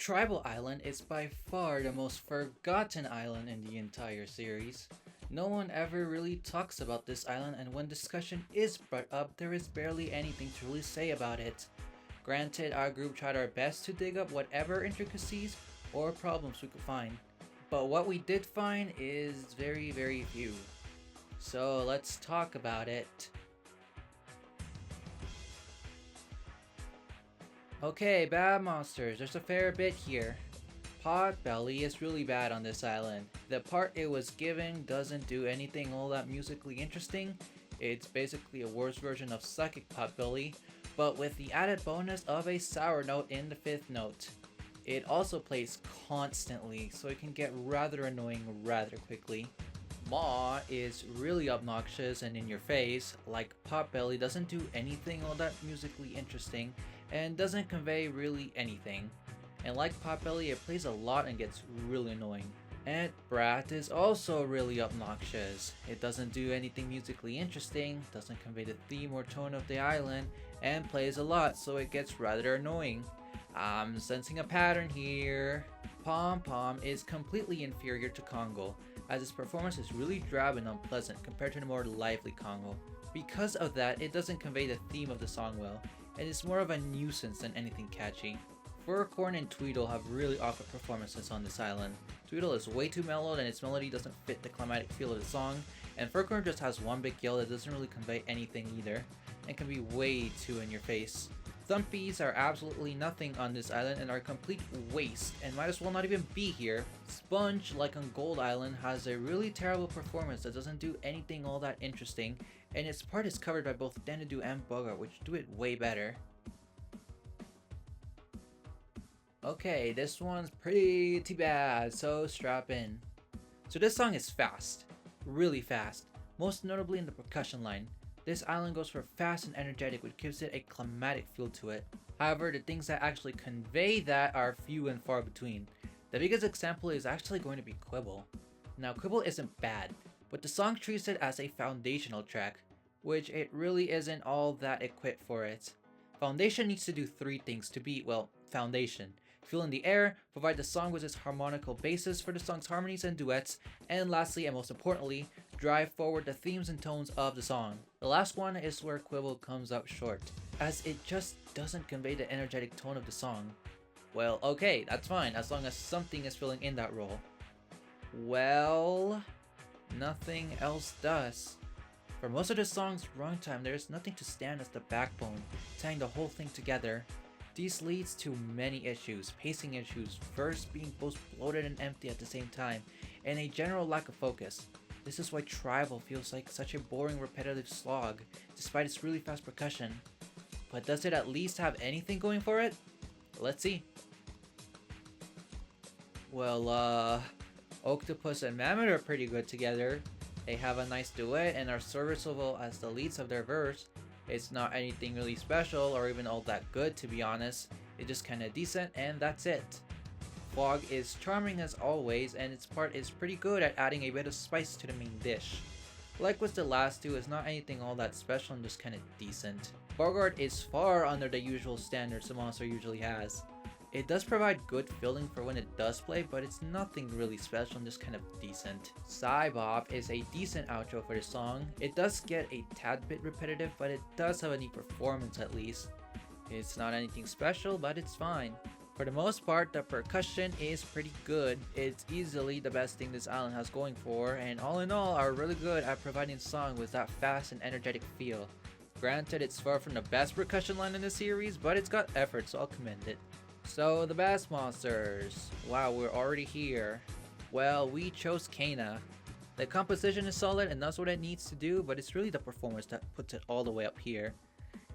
Tribal Island is by far the most forgotten island in the entire series. No one ever really talks about this island, and when discussion is brought up, there is barely anything to really say about it. Granted, our group tried our best to dig up whatever intricacies or problems we could find, but what we did find is very few. So let's talk about it. Okay, bad monsters, there's a fair bit here. Potbelly is really bad on this island. The part it was given doesn't do anything all that musically interesting. It's basically a worse version of Psychic Potbelly, but with the added bonus of a sour note in the 5th note. It also plays constantly, so it can get rather annoying rather quickly. Maw is really obnoxious and in your face, like Potbelly doesn't do anything all that musically interesting and doesn't convey really anything. And like Potbelly, it plays a lot and gets really annoying. And Brat is also really obnoxious. It doesn't do anything musically interesting, doesn't convey the theme or tone of the island, and plays a lot, so it gets rather annoying. I'm sensing a pattern here. Pom Pom is completely inferior to Congo, as its performance is really drab and unpleasant compared to the more lively Congo. Because of that, it doesn't convey the theme of the song well, and is more of a nuisance than anything catchy. Furcorn and Tweedle have really awkward performances on this island. Tweedle is way too mellowed and its melody doesn't fit the climatic feel of the song, and Furcorn just has one big yell that doesn't really convey anything either, and can be way too in your face. Thumpies are absolutely nothing on this island and are a complete waste and might as well not even be here. Sponge, like on Gold Island, has a really terrible performance that doesn't do anything all that interesting, and its part is covered by both Denadu and Bogart, which do it way better. Okay, this one's pretty bad, so strap in. So this song is fast, really fast, most notably in the percussion line. This island goes for fast and energetic, which gives it a climatic feel to it. However, the things that actually convey that are few and far between. The biggest example is actually going to be Quibble. Now, Quibble isn't bad, but the song treats it as a foundational track, which it really isn't all that equipped for it. Foundation needs to do 3 things to be, well, foundation. Fill in the air, provide the song with its harmonical basis for the song's harmonies and duets, and lastly and most importantly, drive forward the themes and tones of the song. The last one is where Quibble comes up short, as it just doesn't convey the energetic tone of the song. Well, okay, that's fine, as long as something is filling in that role. Well, nothing else does. For most of the song's runtime, there is nothing to stand as the backbone, tying the whole thing together. This leads to many issues, pacing issues, verse being both bloated and empty at the same time, and a general lack of focus. This is why Tribal feels like such a boring repetitive slog, despite its really fast percussion. But does it at least have anything going for it? Let's see. Well, Octopus and Mammoth are pretty good together. They have a nice duet and are serviceable as the leads of their verse. It's not anything really special or even all that good, to be honest. It's just kinda decent and that's it. Fog is charming as always, and its part is pretty good at adding a bit of spice to the main dish. Like with the last two, it's not anything all that special and just kinda decent. Bogart is far under the usual standards the monster usually has. It does provide good feeling for when it does play, but it's nothing really special and just kind of decent. Cybop is a decent outro for the song. It does get a tad bit repetitive, but it does have a neat performance at least. It's not anything special, but it's fine. For the most part, the percussion is pretty good. It's easily the best thing this island has going for, and all in all are really good at providing a song with that fast and energetic feel. Granted, it's far from the best percussion line in the series, but it's got effort, so I'll commend it. So, the best monsters. Wow, we're already here. Well, we chose Kana. The composition is solid and does what it needs to do, but it's really the performance that puts it all the way up here.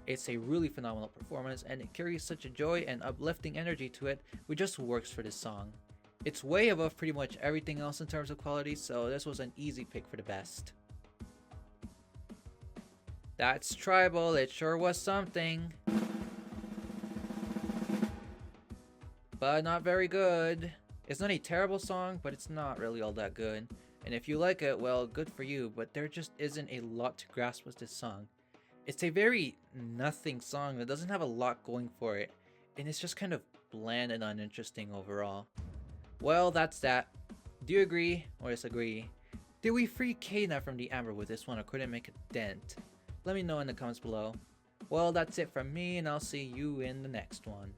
It's a really phenomenal performance, and it carries such a joy and uplifting energy to it, which just works for this song. It's way above pretty much everything else in terms of quality, so this was an easy pick for the best. That's Tribal, it sure was something. But not very good. It's not a terrible song, but it's not really all that good. And if you like it, well, good for you, but there just isn't a lot to grasp with this song. It's a very nothing song that doesn't have a lot going for it, and it's just kind of bland and uninteresting overall. Well, that's that. Do you agree or disagree? Did we free Kana from the amber with this one or couldn't make a dent? Let me know in the comments below. Well, that's it from me, and I'll see you in the next one.